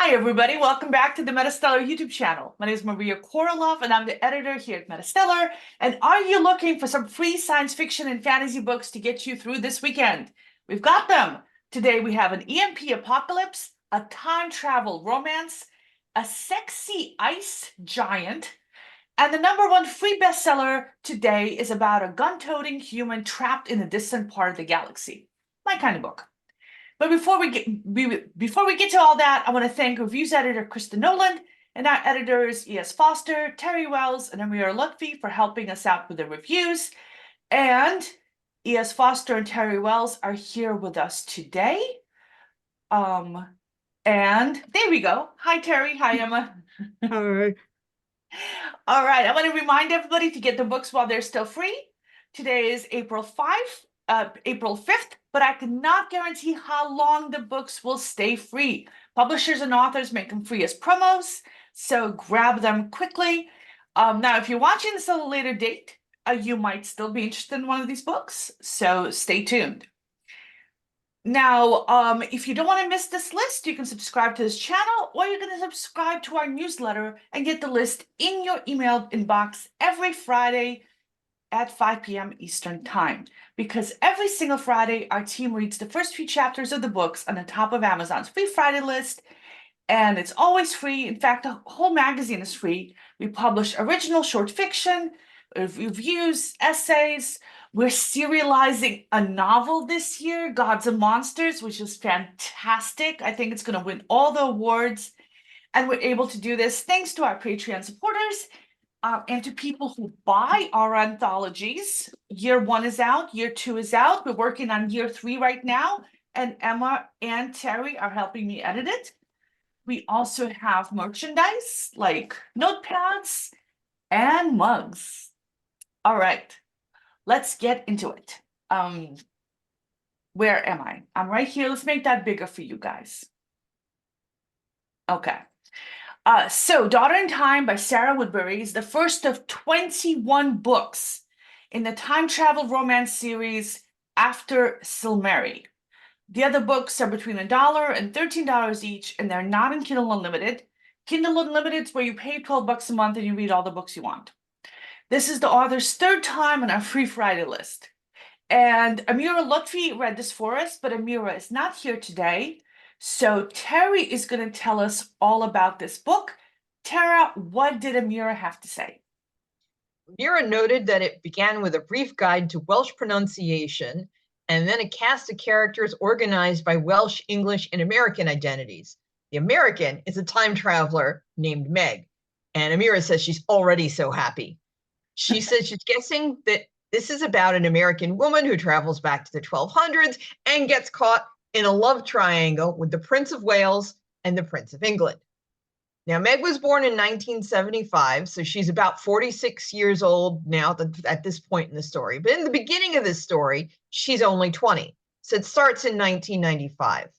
Hi, everybody. Welcome back to the MetaStellar YouTube channel. My name is Maria KOROLOV, and I'm the editor here at MetaStellar. And are you looking for some free science fiction and fantasy books to get you through this weekend? We've got them. Today we have an EMP apocalypse, a time travel romance, a sexy ice giant, and the #1 free bestseller today is about a gun-toting human trapped in a distant part of the galaxy. My kind of book. But before we get to all that, I want to thank reviews editor Krista Noland and our editors E.S. Foster, TERRI Wells, and Amira Lutfi for helping us out with the reviews. And E.S. Foster and TERRI Wells are here with us today. And there we go. Hi, Terry. Hi, Emma. Hi. All right. I want to remind everybody to get the books while they're still free. Today is April 5th, but I cannot guarantee how long the books will stay free. Publishers and authors make them free as promos, so grab them quickly. Now, if you're watching this at a later date, you might still be interested in one of these books, so stay tuned. Now, if you don't want to miss this list, you can subscribe to this channel, or you're going to subscribe to our newsletter and get the list in your email inbox every Friday at 5 p.m. Eastern Time, because every single Friday, our team reads the first few chapters of the books on the top of Amazon's Free Friday list, and it's always free. In fact, the whole magazine is free. We publish original short fiction, reviews, essays. We're serializing a novel this year, Gods and Monsters, which is fantastic. I think it's going to win all the awards, and we're able to do this thanks to our Patreon supporters. And to people who buy our anthologies. Year 1 is out, Year 2 is out. We're working on Year 3 right now, and Emma and Terry are helping me edit it. We also have merchandise like notepads and mugs. All right, let's get into it. Where am I? I'm right here. Let's make that bigger for you guys. Okay. So Daughter in Time by Sarah Woodbury is the first of 21 books in the time travel romance series after Silmeri. The other books are between $1 and $13 each, and they're not in Kindle Unlimited. Kindle Unlimited is where you pay $12 a month and you read all the books you want. This is the author's 3rd time on our Free Friday list. And Amira Lutfi read this for us, but Amira is not here today. So Terry is going to tell us all about this book. Tara, what did Amira have to say? Amira noted that it began with a brief guide to Welsh pronunciation and then a cast of characters organized by Welsh, English, and American identities. The American is a time traveler named Meg, and Amira says she's already so happy. She says she's guessing that this is about an American woman who travels back to the 1200s and gets caught in a love triangle with the Prince of Wales and the Prince of England. Now, Meg was born in 1975, so she's about 46 years old now at this point in the story. But in the beginning of this story, she's only 20. So it starts in 1995.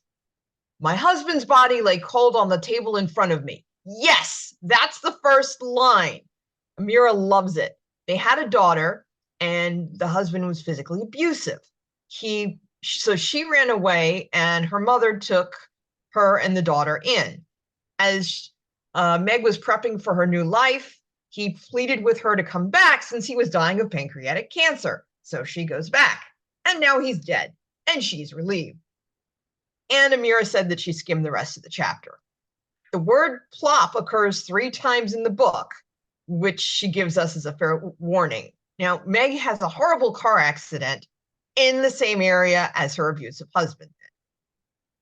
My husband's body lay cold on the table in front of me. Yes, that's the first line. Amira loves it. They had a daughter, and the husband was physically abusive. So she ran away, and her mother took her and the daughter in. As Meg was prepping for her new life, he pleaded with her to come back since he was dying of pancreatic cancer. So she goes back, and now he's dead, and she's relieved. And Amira said that she skimmed the rest of the chapter. The word plop occurs 3 times in the book, which she gives us as a fair warning. Now, Meg has a horrible car accident in the same area as her abusive husband.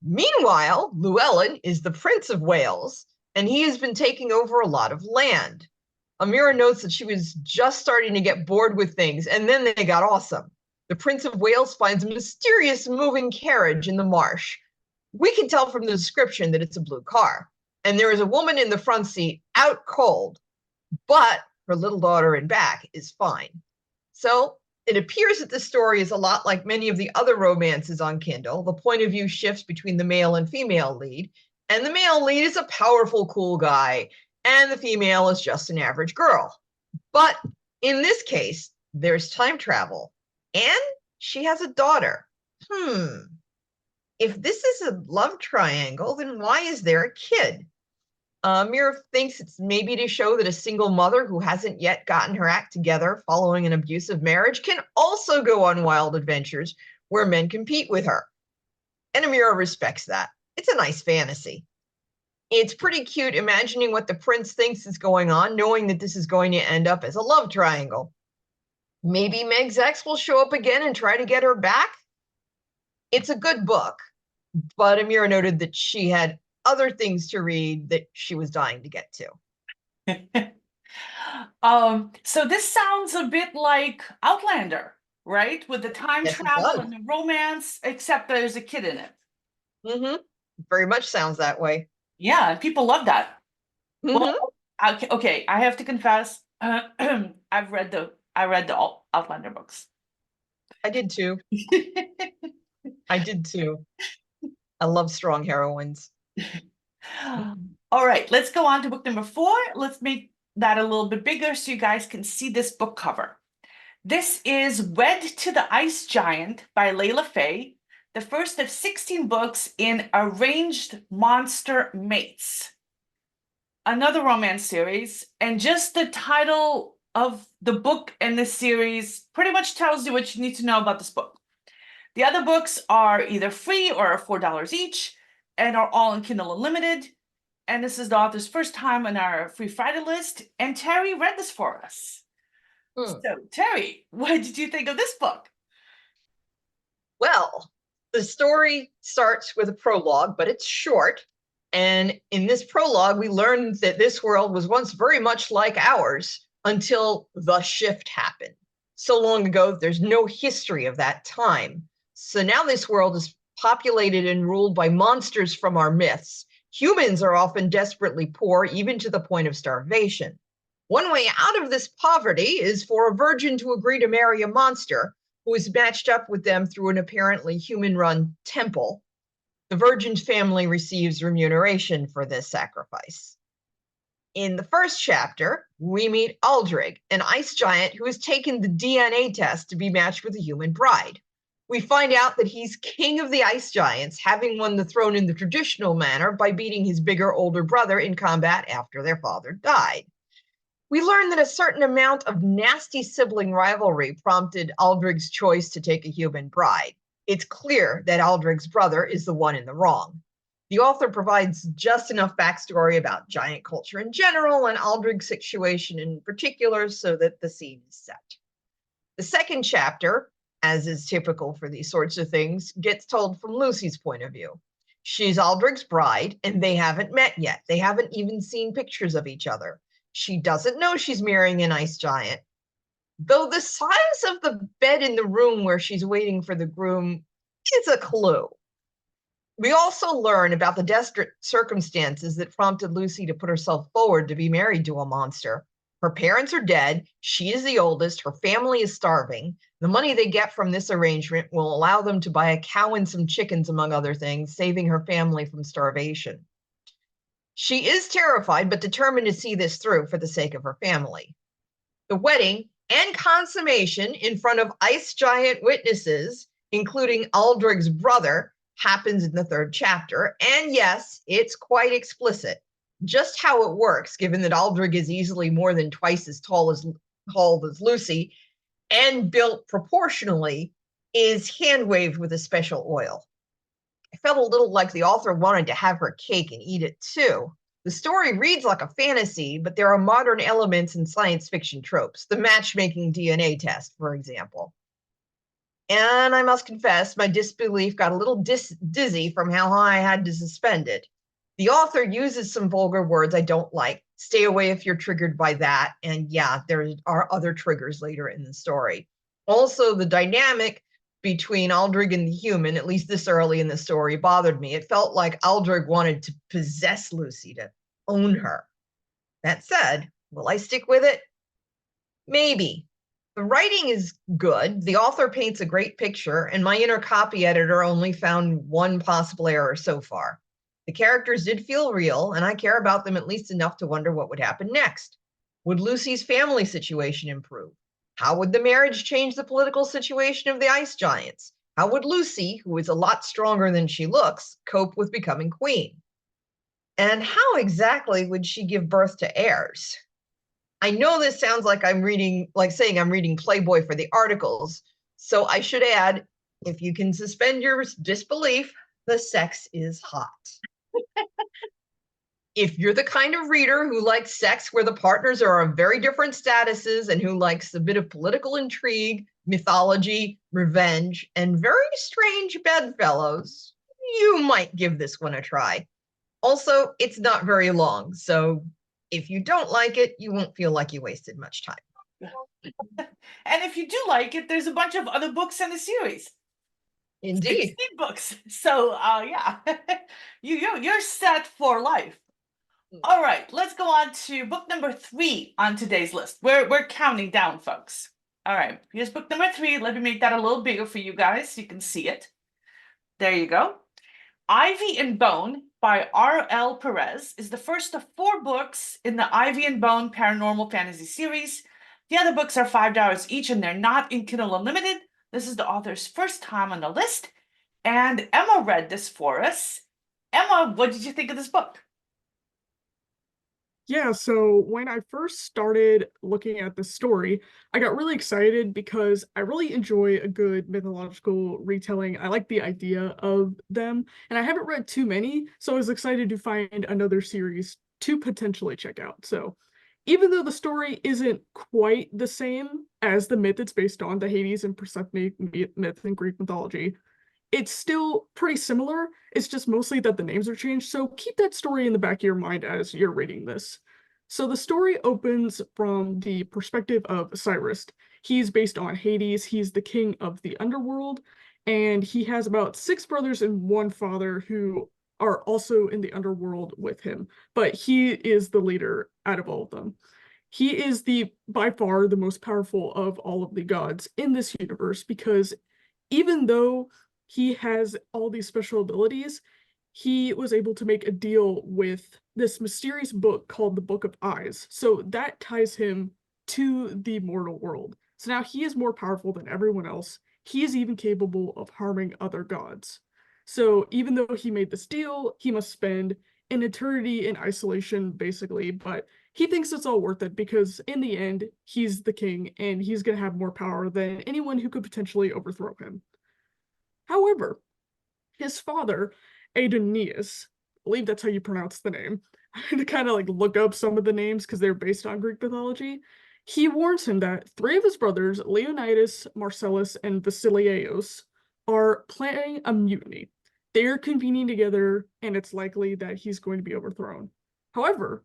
Meanwhile, Llewellyn is the Prince of Wales, and he has been taking over a lot of land. Amira notes that she was just starting to get bored with things, and then they got awesome. The Prince of Wales finds a mysterious moving carriage in the marsh. We can tell from the description that it's a blue car, and there is a woman in the front seat out cold, but her little daughter in back is fine. So it appears that this story is a lot like many of the other romances on Kindle. The point of view shifts between the male and female lead, and the male lead is a powerful, cool guy, and the female is just an average girl. But in this case, there's time travel, and she has a daughter. If this is a love triangle, then why is there a kid? Mira thinks it's maybe to show that a single mother who hasn't yet gotten her act together following an abusive marriage can also go on wild adventures where men compete with her. And Amira respects that. It's a nice fantasy. It's pretty cute imagining what the prince thinks is going on, knowing that this is going to end up as a love triangle. Maybe Meg's ex will show up again and try to get her back. It's a good book, but Amira noted that she had other things to read that she was dying to get to. So this sounds a bit like Outlander, right? With the time Yes, it travel does. and the romance, except there's a kid in it. Very much sounds that way. Yeah, people love that. Mhm. Well, okay, I have to confess, I read the Outlander books. I did too. I did too. I love strong heroines. All right, let's go on to book number 4. Let's make that a little bit bigger so you guys can see this book cover. This is Wed to the Ice Giant by Layla Fae, the first of 16 books in Arranged Monster Mates, another romance series, and just the title of the book and the series pretty much tells you what you need to know about this book. The other books are either free or are $4 each and are all in Kindle Unlimited. And this is the author's first time on our Free Friday list, and TERRI read this for us. So, TERRI, what did you think of this book? Well, the story starts with a prologue, but it's short. And in this prologue, we learn that this world was once very much like ours until the shift happened. So long ago, there's no history of that time. So now this world is populated and ruled by monsters from our myths. Humans are often desperately poor, even to the point of starvation. One way out of this poverty is for a virgin to agree to marry a monster who is matched up with them through an apparently human-run temple. The virgin's family receives remuneration for this sacrifice. In the first chapter, we meet Aldrig, an ice giant who has taken the DNA test to be matched with a human bride. We find out that he's king of the ice giants, having won the throne in the traditional manner by beating his bigger, older brother in combat after their father died. We learn that a certain amount of nasty sibling rivalry prompted Aldrig's choice to take a human bride. It's clear that Aldrig's brother is the one in the wrong. The author provides just enough backstory about giant culture in general and Aldrig's situation in particular so that the scene is set. The second chapter, as is typical for these sorts of things, gets told from Lucy's point of view. She's Aldrig's bride, and they haven't met yet. They haven't even seen pictures of each other. She doesn't know she's marrying an ice giant, though the size of the bed in the room where she's waiting for the groom is a clue. We also learn about the desperate circumstances that prompted Lucy to put herself forward to be married to a monster. Her parents are dead. She is the oldest. Her family is starving. The money they get from this arrangement will allow them to buy a cow and some chickens, among other things, saving her family from starvation. She is terrified, but determined to see this through for the sake of her family. The wedding and consummation in front of ice giant witnesses, including Aldrig's brother, happens in the third chapter. And yes, it's quite explicit. Just how it works, given that Aldrig is easily more than twice as tall as Lucy and built proportionally, is hand-waved with a special oil. I felt a little like the author wanted to have her cake and eat it too. The story reads like a fantasy, but there are modern elements and science fiction tropes, the matchmaking DNA test, for example. And I must confess, my disbelief got a little dizzy from how high I had to suspend it. The author uses some vulgar words I don't like. Stay away if you're triggered by that. And yeah, there are other triggers later in the story. Also, the dynamic between Aldrig and the human, at least this early in the story, bothered me. It felt like Aldrig wanted to possess Lucy, to own her. That said, will I stick with it? Maybe. The writing is good. The author paints a great picture, and my inner copy editor only found one possible error so far. The characters did feel real, and I care about them at least enough to wonder what would happen next. Would Lucy's family situation improve? How would the marriage change the political situation of the ice giants? How would Lucy, who is a lot stronger than she looks, cope with becoming queen? And how exactly would she give birth to heirs? I know this sounds like saying I'm reading Playboy for the articles. So I should add, if you can suspend your disbelief, the sex is hot. If you're the kind of reader who likes sex where the partners are of very different statuses and who likes a bit of political intrigue, mythology, revenge, and very strange bedfellows, you might give this one a try. Also, it's not very long, so if you don't like it, you won't feel like you wasted much time. And if you do like it, there's a bunch of other books in the series. Indeed. 16 books. So yeah, you're set for life. All right, let's go on to book number 3 on today's list. We're counting down, folks. All right, here's book number 3. Let me make that a little bigger for you guys so you can see it. There you go. Ivy and Bone by R.L. Perez is the first of 4 books in the Ivy and Bone paranormal fantasy series. The other books are $5 each and they're not in Kindle Unlimited. This is the author's first time on the list. And Emma read this for us. Emma, what did you think of this book? Yeah, so when I first started looking at the story, I got really excited because I really enjoy a good mythological retelling. I like the idea of them, and I haven't read too many, so I was excited to find another series to potentially check out. So even though the story isn't quite the same as the myth it's based on, the Hades and Persephone myth in Greek mythology, it's still pretty similar. It's just mostly that the names are changed. So keep that story in the back of your mind as you're reading this. So the story opens from the perspective of Cyrus. He's based on Hades. He's the king of the underworld. And he has about 6 brothers and 1 father who are also in the underworld with him. But he is the leader out of all of them. He is by far the most powerful of all of the gods in this universe because even though he has all these special abilities, he was able to make a deal with this mysterious book called the Book of Eyes. So that ties him to the mortal world. So now he is more powerful than everyone else. He is even capable of harming other gods. So even though he made this deal, he must spend an eternity in isolation, basically, but he thinks it's all worth it because in the end, he's the king and he's going to have more power than anyone who could potentially overthrow him. However, his father, Adoneus, I believe that's how you pronounce the name. I had to kind of like look up some of the names because they're based on Greek mythology. He warns him that 3 of his brothers, Leonidas, Marcellus, and Βασιλέος, are planning a mutiny. They're convening together, and it's likely that he's going to be overthrown. However,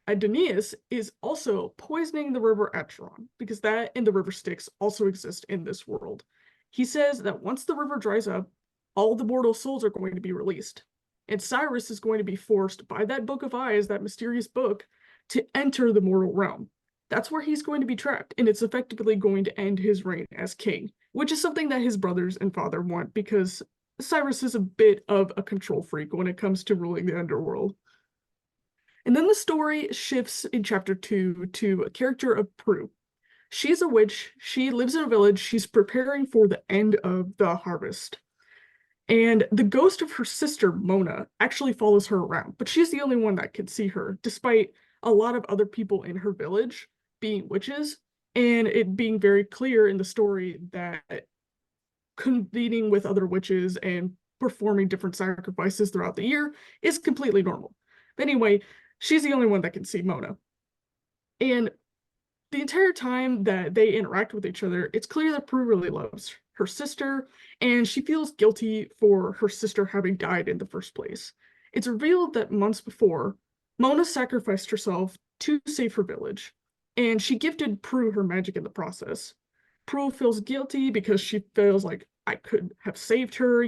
Adoneus is also poisoning the river Acheron because that and the river Styx also exist in this world. He says that once the river dries up, all the mortal souls are going to be released. And Cyrus is going to be forced by that Book of Eyes, that mysterious book, to enter the mortal realm. That's where he's going to be trapped, and it's effectively going to end his reign as king, which is something that his brothers and father want because Cyrus is a bit of a control freak when it comes to ruling the underworld. And then the story shifts in chapter 2 to a character of Prue. She's a witch. She lives in a village. She's preparing for the end of the harvest. And the ghost of her sister, Mona, actually follows her around, but she's the only one that can see her, despite a lot of other people in her village being witches, and it being very clear in the story that convening with other witches and performing different sacrifices throughout the year is completely normal. But anyway, she's the only one that can see Mona. And the entire time that they interact with each other, it's clear that Prue really loves her sister, and she feels guilty for her sister having died in the first place. It's revealed that months before, Mona sacrificed herself to save her village, and she gifted Prue her magic in the process. Prue feels guilty because she feels like I could have saved her,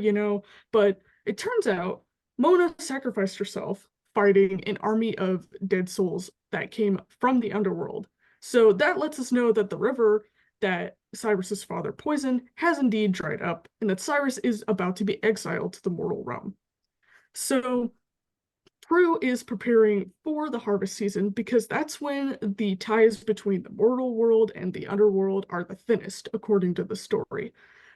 but it turns out Mona sacrificed herself fighting an army of dead souls that came from the underworld. So that lets us know that the river that Cyrus's father poisoned has indeed dried up, and that Cyrus is about to be exiled to the mortal realm. So Prue is preparing for the harvest season because that's when the ties between the mortal world and the underworld are the thinnest, according to the story.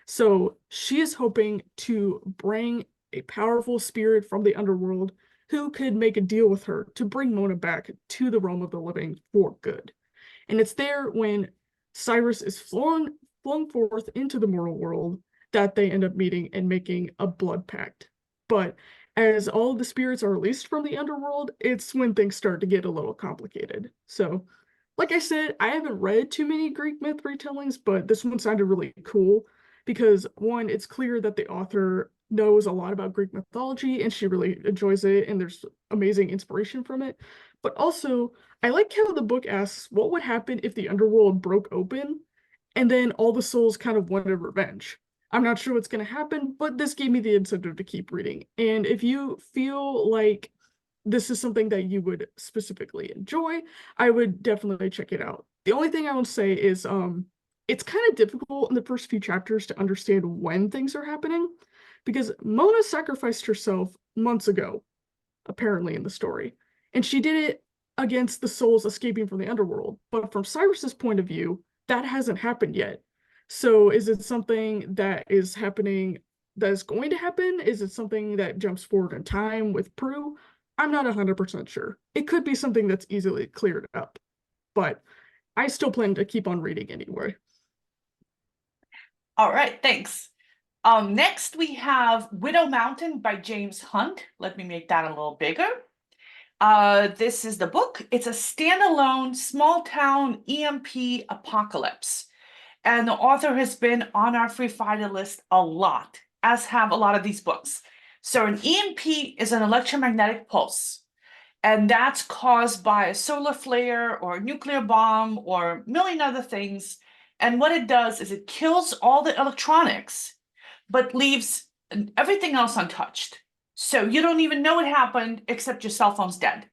So she is hoping to bring a powerful spirit from the underworld who could make a deal with her to bring Mona back to the realm of the living for good. And it's there when Cyrus is flung forth into the mortal world that they end up meeting and making a blood pact. But as all the spirits are released from the underworld, it's when things start to get a little complicated. So, like I said, I haven't read too many Greek myth retellings, but this one sounded really cool because one, it's clear that the author knows a lot about Greek mythology and she really enjoys it, and there's amazing inspiration from it. But also, I like how the book asks what would happen if the underworld broke open and then all the souls kind of wanted revenge. I'm not sure what's going to happen, but this gave me the incentive to keep reading. And if you feel like this is something that you would specifically enjoy, I would definitely check it out. The only thing I will say is it's kind of difficult in the first few chapters to understand when things are happening because Mona sacrificed herself months ago, apparently in the story. And she did it against the souls escaping from the underworld. But from Cyrus's point of view, that hasn't happened yet. So is it something that is happening that is going to happen? Is it something that jumps forward in time with Prue? I'm not 100% sure. It could be something that's easily cleared up, but I still plan to keep on reading anyway. All right, thanks. Next we have Widow Mountain by James Hunt. Let me make that a little bigger. This is the book. It's a standalone small town EMP apocalypse. And the author has been on our free fighter list a lot, as have a lot of these books. So an EMP is an electromagnetic pulse, and that's caused by a solar flare or a nuclear bomb or a million other things. And what it does is it kills all the electronics, but leaves everything else untouched. So you don't even know what happened except your cell phone's dead.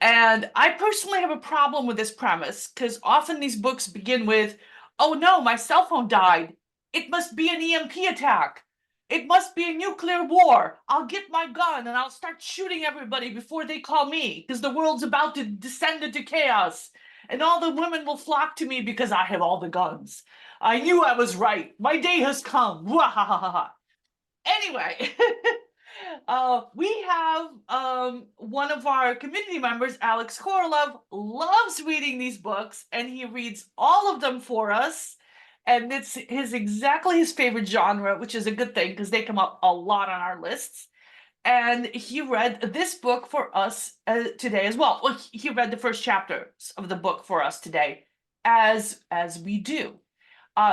And I personally have a problem with this premise because often these books begin with, oh no, my cell phone died. It must be an EMP attack. It must be a nuclear war. I'll get my gun and I'll start shooting everybody before they call me because the world's about to descend into chaos. And all the women will flock to me because I have all the guns. I knew I was right. My day has come. Anyway, we have one of our community members, Alex KOROLOV, loves reading these books, and he reads all of them for us. And it's exactly his favorite genre, which is a good thing because they come up a lot on our lists. And he read this book for us today as well. Well, he read the first chapters of the book for us today, as we do.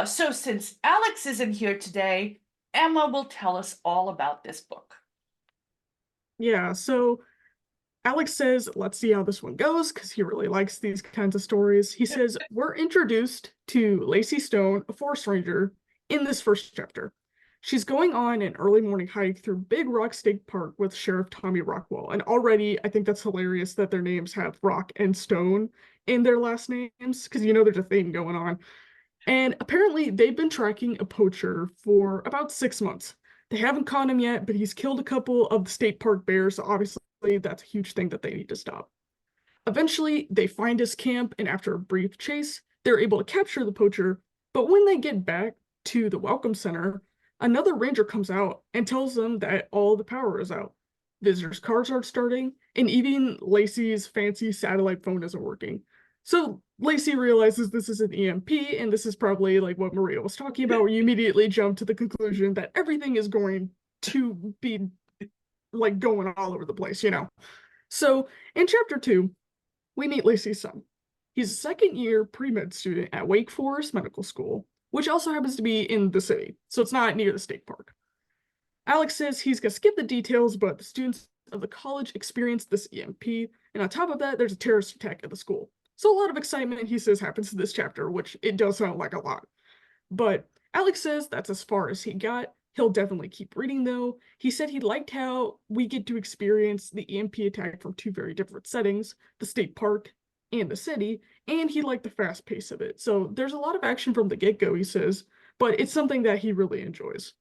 So since Alex isn't here today, Emma will tell us all about this book. Yeah, so Alex says, let's see how this one goes, because he really likes these kinds of stories. He says, we're introduced to Lacey Stone, a forest ranger, in this first chapter. She's going on an early morning hike through Big Rock State Park with Sheriff Tommy Rockwell. And already, I think that's hilarious that their names have Rock and Stone in their last names, because you know there's a theme going on. And apparently, they've been tracking a poacher for about 6 months. They haven't caught him yet, but he's killed a couple of the state park bears, so obviously that's a huge thing that they need to stop. Eventually, they find his camp, and after a brief chase, they're able to capture the poacher. But when they get back to the Welcome Center, another ranger comes out and tells them that all the power is out. Visitors' cars aren't starting, and even Lacey's fancy satellite phone isn't working. So Lacey realizes this is an EMP, and this is probably like what Maria was talking about, where you immediately jump to the conclusion that everything is going to be like going all over the place, you know? So in chapter 2, we meet Lacey's son. He's a second-year pre-med student at Wake Forest Medical School, which also happens to be in the city, so it's not near the state park. Alex says he's gonna skip the details, but the students of the college experienced this EMP, and on top of that, there's a terrorist attack at the school. So a lot of excitement, he says, happens in this chapter, which it does sound like a lot. But Alex says that's as far as he got. He'll definitely keep reading, though. He said he liked how we get to experience the EMP attack from 2 very different settings, the state park and the city, and he liked the fast pace of it. So there's a lot of action from the get-go, he says, but it's something that he really enjoys.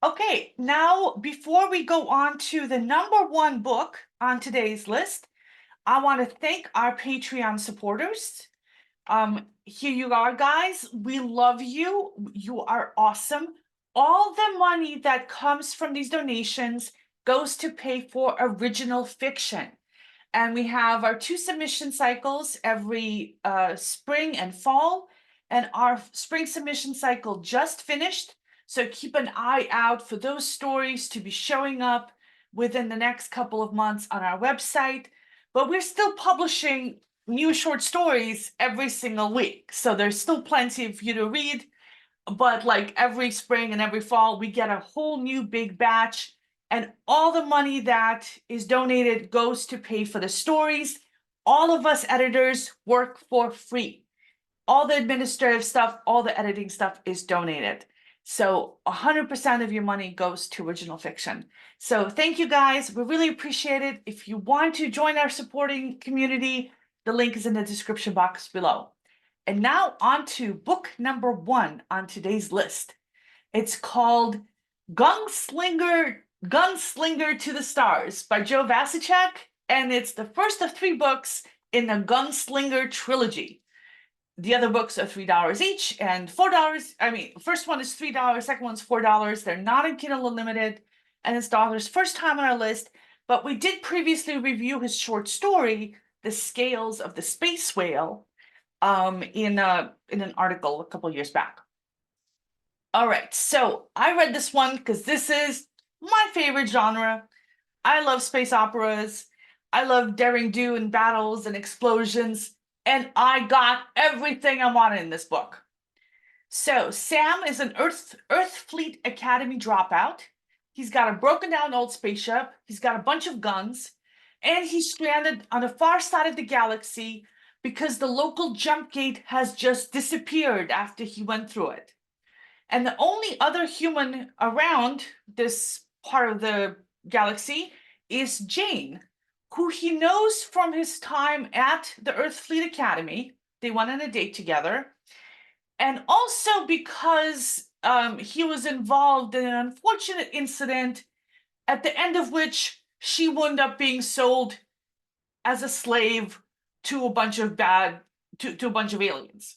Okay, now before we go on to the #1 book on today's list, I want to thank our Patreon supporters. Here you are, guys. We love you. You are awesome. all the money that comes from these donations goes to pay for original fiction. And we have our 2 submission cycles every spring and fall. And our spring submission cycle just finished. So keep an eye out for those stories to be showing up within the next couple of months on our website. But we're still publishing new short stories every single week. So there's still plenty for you to read. But like every spring and every fall, we get a whole new big batch. And all the money that is donated goes to pay for the stories. All of us editors work for free. All the administrative stuff, all the editing stuff is donated. So 100% of your money goes to original fiction. So thank you guys. We really appreciate it. If you want to join our supporting community, the link is in the description box below. And now on to book number 1 on today's list. It's called Gunslinger to the Stars by Joe Vasicek, and it's the first of 3 books in the Gunslinger trilogy. The other books are $3 each and $4. I mean, first one is $3, second one's $4. They're not in Kindle Unlimited, and it's the author's first time on our list, but we did previously review his short story, The Scales of the Space Whale, in an article a couple years back. All right, so I read this one because this is my favorite genre. I love space operas. I love daring do and battles and explosions, and I got everything I wanted in this book. So Sam is an Earth Fleet Academy dropout. He's got a broken down old spaceship. He's got a bunch of guns, and he's stranded on the far side of the galaxy because the local jump gate has just disappeared after he went through it. And the only other human around this part of the galaxy is Jane, who he knows from his time at the Earth Fleet Academy. They went on a date together. And also because he was involved in an unfortunate incident at the end of which she wound up being sold as a slave to a bunch of aliens.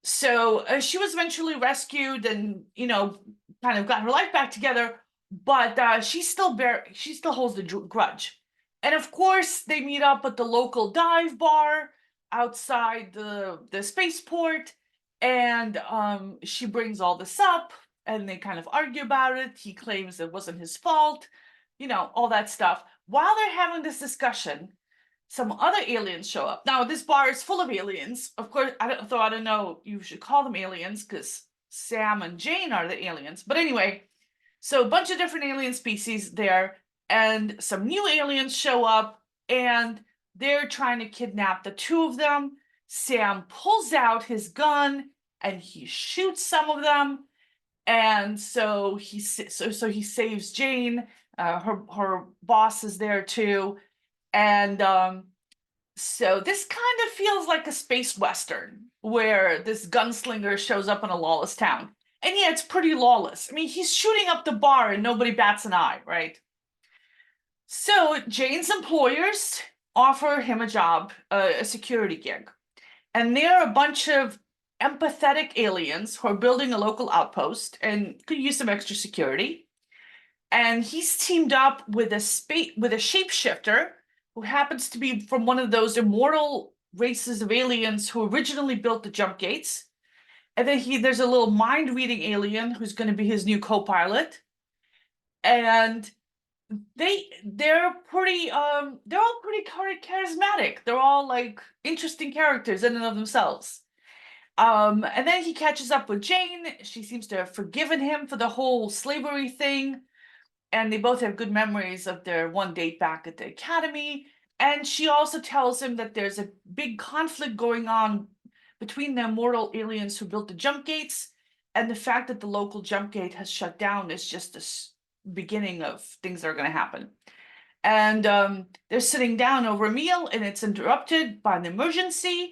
So she was eventually rescued and, kind of got her life back together, but she still holds the grudge. And of course, they meet up at the local dive bar outside the spaceport, and she brings all this up, and they kind of argue about it. He claims it wasn't his fault, all that stuff. While they're having this discussion, some other aliens show up. Now, this bar is full of aliens. Of course, I don't know you should call them aliens because Sam and Jane are the aliens. But anyway, so a bunch of different alien species there, and some new aliens show up, and they're trying to kidnap the 2 of them. Sam pulls out his gun, and he shoots some of them. And so he saves Jane. Her boss is there too. And so this kind of feels like a space western where this gunslinger shows up in a lawless town. And yeah, it's pretty lawless. I mean, he's shooting up the bar and nobody bats an eye, right? So Jane's employers offer him a job, a security gig. And they're a bunch of empathetic aliens who are building a local outpost and could use some extra security. And he's teamed up with a shapeshifter who happens to be from one of those immortal races of aliens who originally built the jump gates. And then there's a little mind-reading alien who's going to be his new co-pilot. And they're all pretty charismatic. They're all like interesting characters in and of themselves. And then he catches up with Jane. She seems to have forgiven him for the whole slavery thing. And they both have good memories of their one date back at the academy. And she also tells him that there's a big conflict going on between the immortal aliens who built the jump gates, and the fact that the local jump gate has shut down is just the beginning of things that are going to happen. And they're sitting down over a meal, and it's interrupted by an emergency.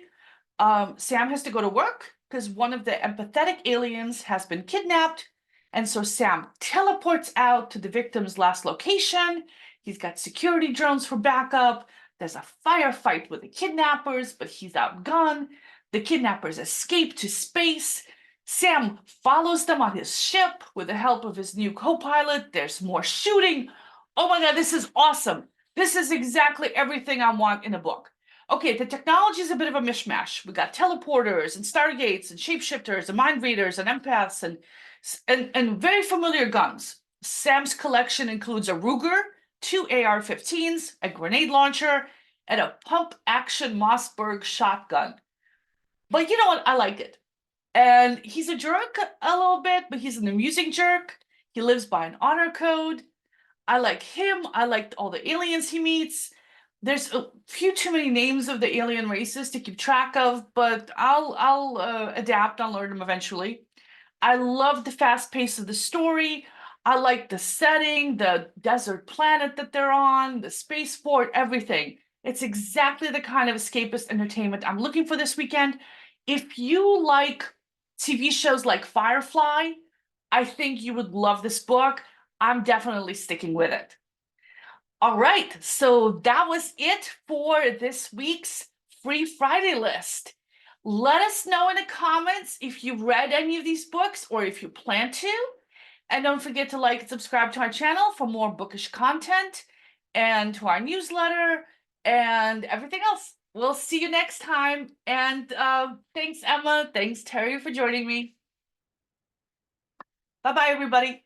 Sam has to go to work because one of the empathetic aliens has been kidnapped. And so Sam teleports out to the victim's last location. He's got security drones for backup. There's a firefight with the kidnappers, but he's outgunned. The kidnappers escape to space. Sam follows them on his ship with the help of his new co-pilot. There's more shooting. Oh my God, this is awesome. This is exactly everything I want in a book. Okay, the technology is a bit of a mishmash. We got teleporters and stargates and shapeshifters and mind readers and empaths and very familiar guns. Sam's collection includes a Ruger, 2 AR-15s, a grenade launcher, and a pump-action Mossberg shotgun. But you know what? I like it. And he's a jerk a little bit, but he's an amusing jerk. He lives by an honor code. I like him. I like all the aliens he meets. There's a few too many names of the alien races to keep track of, but I'll adapt. I'll learn them eventually. I love the fast pace of the story. I like the setting, the desert planet that they're on, the spaceport, everything. It's exactly the kind of escapist entertainment I'm looking for this weekend. If you like TV shows like Firefly, I think you would love this book. I'm definitely sticking with it. All right, so that was it for this week's Free Friday list. Let us know in the comments if you've read any of these books or if you plan to. And don't forget to like and subscribe to my channel for more bookish content and to our newsletter and everything else. We'll see you next time. And thanks, Emma. Thanks, Terry, for joining me. Bye-bye, everybody.